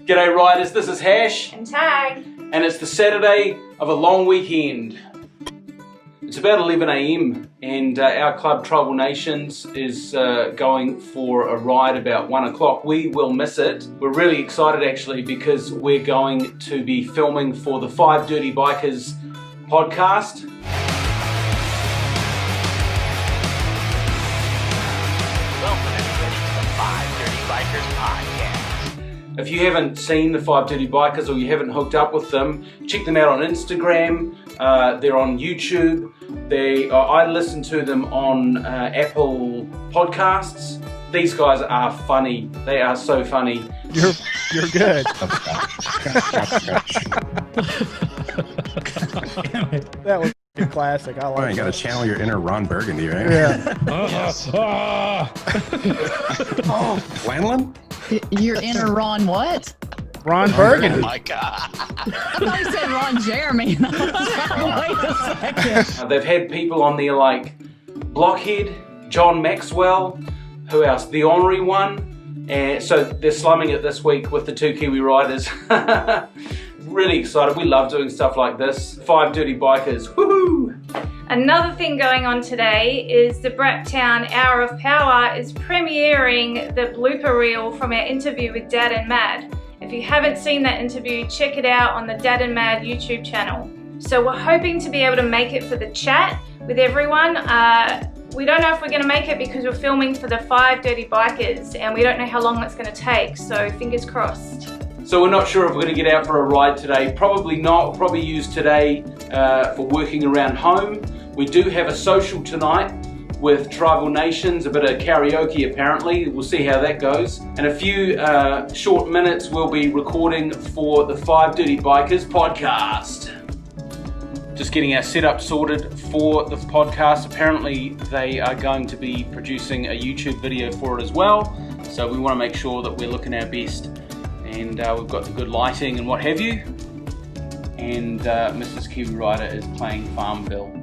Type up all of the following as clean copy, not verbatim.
G'day riders, this is Hash. And Tag. And it's the Saturday of a long weekend. It's about 11 AM and our club Tribal Nations is going for a ride about 1 o'clock. We will miss it. We're really excited actually because we're going to be filming for the 5 Dirty Bikers podcast. Welcome everybody to the 5 Dirty Bikers podcast. If you haven't seen the 5 Dirty Bikers or you haven't hooked up with them, check them out on Instagram. They're on YouTube. I listen to them on Apple Podcasts. These guys are funny. They are so funny. You're good. That was a classic. I like You got to channel your inner Ron Burgundy, right? Yeah. Oh, Lanlin? Your inner Ron what? Ron Burgundy. Oh my god. I thought you said Ron Jeremy. And I was like, wait a second. They've had people on there like Blockhead, John Maxwell, who else? The Ornery One. And so they're slumming it this week with the 2 Kiwi riders. Really excited. We love doing stuff like this. 5 Dirty Bikers. Woohoo! Another thing going on today is the Braptown Hour of Power is premiering the blooper reel from our interview with Dad and Mad. If you haven't seen that interview, check it out on the Dad and Mad YouTube channel. So we're hoping to be able to make it for the chat with everyone. We don't know if we're going to make it because we're filming for the 5 Dirty Bikers and we don't know how long that's going to take, so fingers crossed. So we're not sure if we're going to get out for a ride today. Probably not. We'll probably use today for working around home. We do have a social tonight with Tribal Nations, a bit of karaoke apparently. We'll see how that goes. In a few short minutes we'll be recording for the 5 Dirty Bikers podcast. Just getting our setup sorted for the podcast. Apparently they are going to be producing a YouTube video for it as well. So we want to make sure that we're looking our best. And we've got the good lighting and what have you. And Mrs. Kiwi Rider is playing Farmville.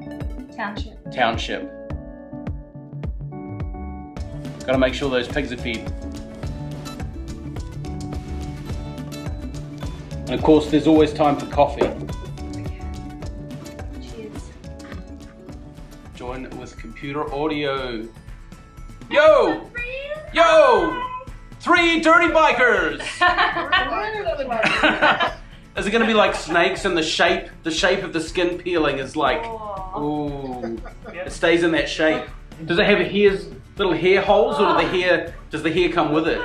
Township. Gotta make sure those pigs are fed. And of course there's always time for coffee. Cheers. Join with computer audio. Yo! Yo! 3 dirty bikers! Is it going to be like snakes and the shape of the skin peeling is like, ooh, it stays in that shape. Does it have little hair holes or does the hair come with it?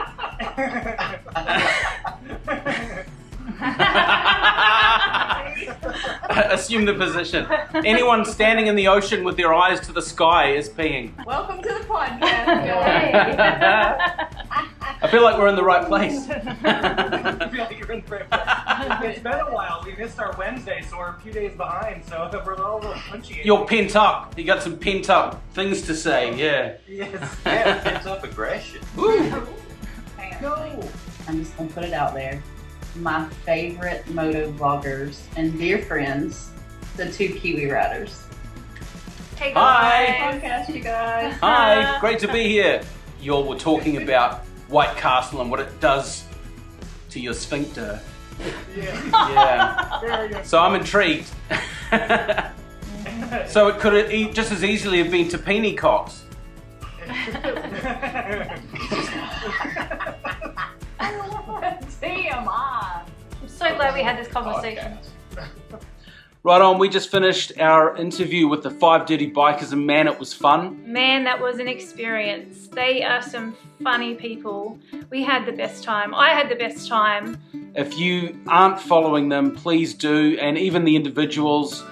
Assume the position. Anyone standing in the ocean with their eyes to the sky is peeing. Welcome to the podcast. I feel like we're in the right place. I feel like you're in the right place. It's been a while. We missed our Wednesday, so we're a few days behind. So we're all a little punchy. You're pent up. You got some pent up things to say. Yeah. Yes. Yeah, pent up aggression. Woo. No. I'm just gonna put it out there. My favorite motovloggers and dear friends, the 2 Kiwi riders. Hey Hi. guys. Podcast, you guys. Hi. Great to be here. Y'all were talking about White Castle and what it does to your sphincter. Yeah. So I'm intrigued. So it could just as easily have been Tapini Cox. TMI. I'm so glad we had this conversation. Right on, we just finished our interview with the 5 Dirty Bikers and man, it was fun. Man, that was an experience. They are some funny people. We had the best time. I had the best time. If you aren't following them, please do. And even the individuals,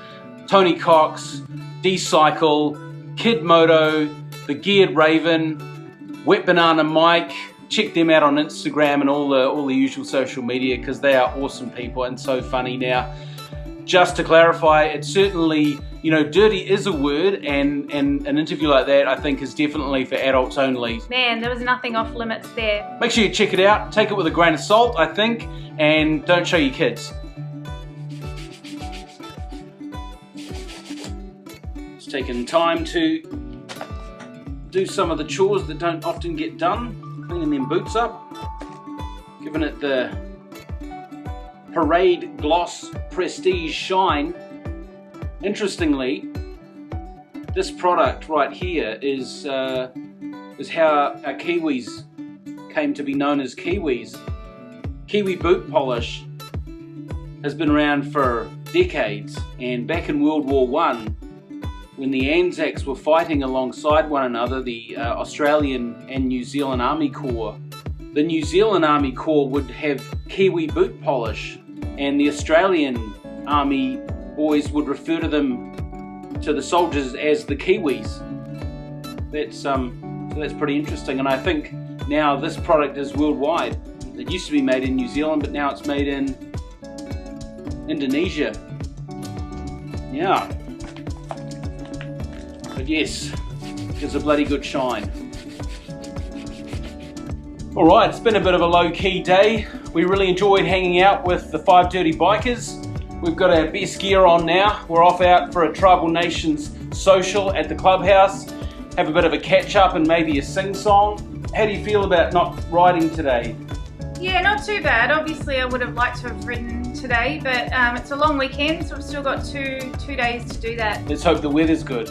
Tony Cox, D-Cycle, Kid Moto, The Geared Raven, Wet Banana Mike. Check them out on Instagram and all the usual social media because they are awesome people and so funny. Now, just to clarify, it's certainly, dirty is a word and an interview like that I think is definitely for adults only. Man, there was nothing off limits there. Make sure you check it out, take it with a grain of salt, I think, and don't show your kids. Just taking time to do some of the chores that don't often get done, cleaning them boots up, giving it the Parade Gloss Prestige Shine. Interestingly, this product right here is how our Kiwis came to be known as Kiwis. Kiwi boot polish has been around for decades, and back in World War I, when the Anzacs were fighting alongside one another, the Australian and New Zealand Army Corps, the New Zealand Army Corps would have Kiwi boot polish, and the Australian Army boys would refer to the soldiers as the Kiwis. So that's pretty interesting, and I think now this product is worldwide. It used to be made in New Zealand, but now it's made in Indonesia. Yeah. But yes, it's a bloody good shine. Alright, it's been a bit of a low-key day. We really enjoyed hanging out with the 5 Dirty Bikers. We've got our best gear on now. We're off out for a Tribal Nations social at the clubhouse. Have a bit of a catch-up and maybe a sing-song. How do you feel about not riding today? Yeah, not too bad. Obviously, I would have liked to have ridden today, but it's a long weekend, so we've still got two days to do that. Let's hope the weather's good.